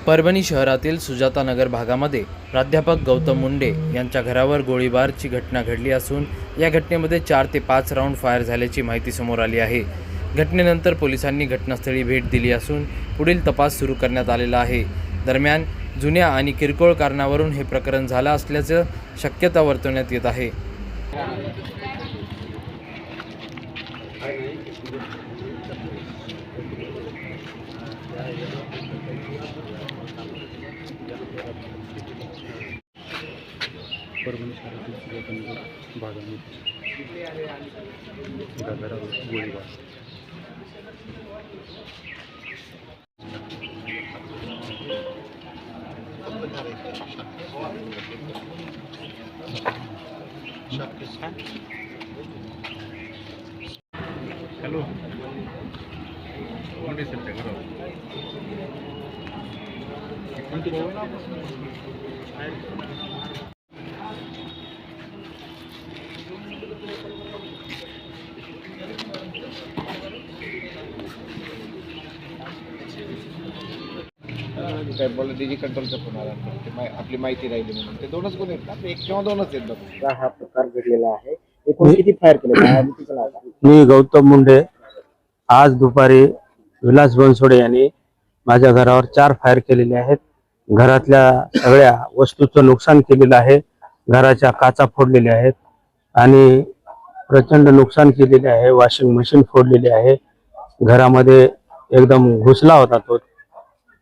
परभणी शहरातील सुजाता नगर भागामध्ये प्राध्यापक गौतम मुंडे यांच्या घरावर गोळीबारची घटना घडली असून या घटनेमध्ये 4 ते 5 राऊंड फायर झाल्याची माहिती समोर आली आहे। घटनेनंतर पोलिसांनी घटनास्थळी भेट दिली असून पुढील तपास सुरू करण्यात आलेला आहे। दरम्यान जुन्या आणि किरकोळ कारणावरून हे प्रकरण झालं असल्याचं शक्यता वर्तवण्यात येत आहे। परभणी शहरातील सुजाता नगर भागामध्ये घरावर गोळीबार। हॅलो मुंडे सर घरावर काय बोललं डीजी कंट्रोलचा फोन आला आपली माहिती राहिली म्हणून ते दोनच गुन्हे आहेत ना, एक किंवा दोनच आहेत बघा। हा प्रकार घडलेला आहे। एकूण किती फायर केले? मी गौतम मुंडे आज दुपारी विलास बनसोडे यांनी माझ्या घरावर 4 फायर केलेले आहेत। घरातल्या सगळ्या वस्तूचं नुकसान केलेलं आहे। घराच्या काचा फोडलेल्या आहेत आणि प्रचंड नुकसान केलेले आहे। वॉशिंग मशीन फोडलेली आहे। घरामध्ये एकदम घुसला होता तो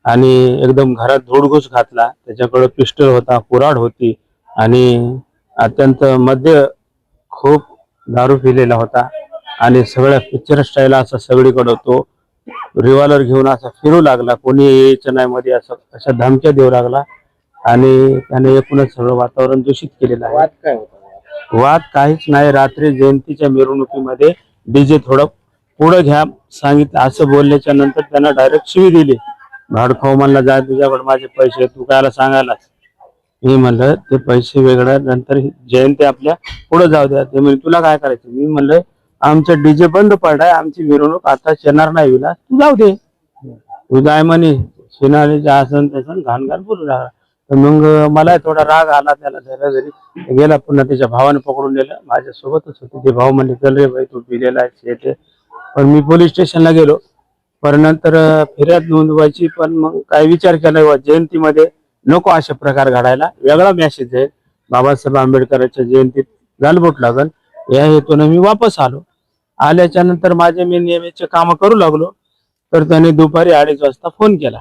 आणि एकदम घरात धुडघूस घातला। त्याच्याकडे पिस्टल होता, कुऱ्हाड होती आणि अत्यंत मध्य खूप दारू पिलेला होता आणि सगळ्या पिक्चर स्टाईल असं सगळीकडे तो रिव्हॉल्वर घेऊन असा फिरू लागला। कोणी यायचं नाही मध्ये असं अशा धमक्या देऊ लागला आणि त्याने एकूणच सगळं वातावरण दूषित केलेलं आहे। वाद काय होता? वाद काहीच नाही। रात्री जयंतीच्या मिरवणुकीमध्ये डीजे थोडं पुढे घ्या सांगितलं, असं बोलल्याच्या नंतर त्यांना डायरेक्ट शिवी दिली। भाडखाऊ म्हणला, जा तुझ्याकडे माझे पैसे, तू कायला सांगायला? मी म्हणलं ते पैसे वेगळं, नंतर जयंती आपल्या पुढे जाऊ द्या। ते म्हणजे तुला काय करायचं? मी म्हणलं आमचं डीजे बंद पडलाय, आमची मिरवणूक आता येणार नाही, विलास तू जाऊ दे, तू जाय म्हणे। शिनारीच्या आसन तसं घाण घाण बोलू लागला। तर मग मला थोडा राग आला, त्याला घरी गेला। पुन्हा त्याच्या भावाने पकडून नेलं, माझ्यासोबतच होते ते भाऊ। म्हणले चल रे भाई, तू पिलेला आहे। पण मी पोलीस स्टेशनला गेलो, पण नंतर फिर्याद नोंदवायची, पण मग काय विचार केला जयंतीमध्ये नको अशा प्रकार घडायला। वेगळा मेसेज आहे, बाबासाहेब आंबेडकरांच्या जयंतीत गालबोट लागल या हेतून मी वापस आलो। आल्याच्या नंतर माझे मी नेहमीचे काम करू लागलो, तर त्याने दुपारी 2:30 वाजता फोन केला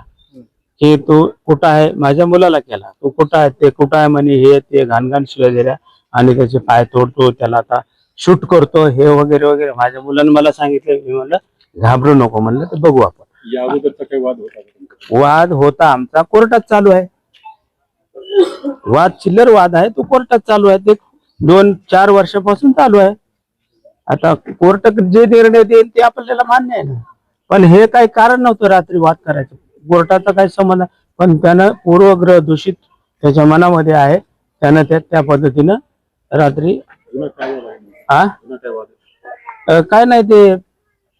की तू कुठं आहे? माझ्या मुलाला केला, तू कुठं आहे? ते कुठं आहे म्हणे, हे ते घाणघाण शिव्या दिल्या आणि त्याचे पाय तोडतो, त्याला आता शूट करतो, हे वगैरे वगैरे। माझ्या मुलाने मला सांगितलं। मी म्हणलं घाबरू नको, म्हणलं तर बघू आपण। या अगोदरचा काही वाद होता? वाद होता आमचा, कोर्टात चालू आहे वाद, चिल्लर वाद आहे तो कोर्टात चालू आहे। ते 2-4 वर्षापासून चालू आहे। आता कोर्ट जे निर्णय देईल ते आपल्याला मान्य आहे ना, पण हे काही कारण नव्हतं रात्री वाद करायचं। कोर्टाचा काही संबंध, पण त्यानं पूर्वग्रह दूषित त्याच्या मनामध्ये आहे, त्यानं त्या पद्धतीनं रात्री काय नाही, ते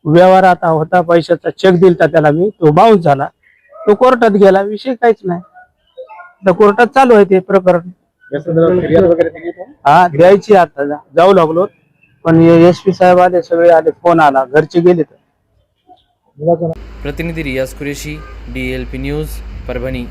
व्यवहार आता होता, पैशाचा चेक दिलता त्याला मी, तो बाउन्स झाला, तो कोर्टात गेला, विषय काहीच नाही। तर कोर्टात चालू आहे ते प्रकरण। फिर्याद वगैरे दिली का? हा द्यायची, आता जाऊ लागलो, पण SP साहेब आले, सगळे आले, फोन आला, घरचे गेले। प्रतिनिधी रियाज कुरेशी, DLP न्यूज, परभणी।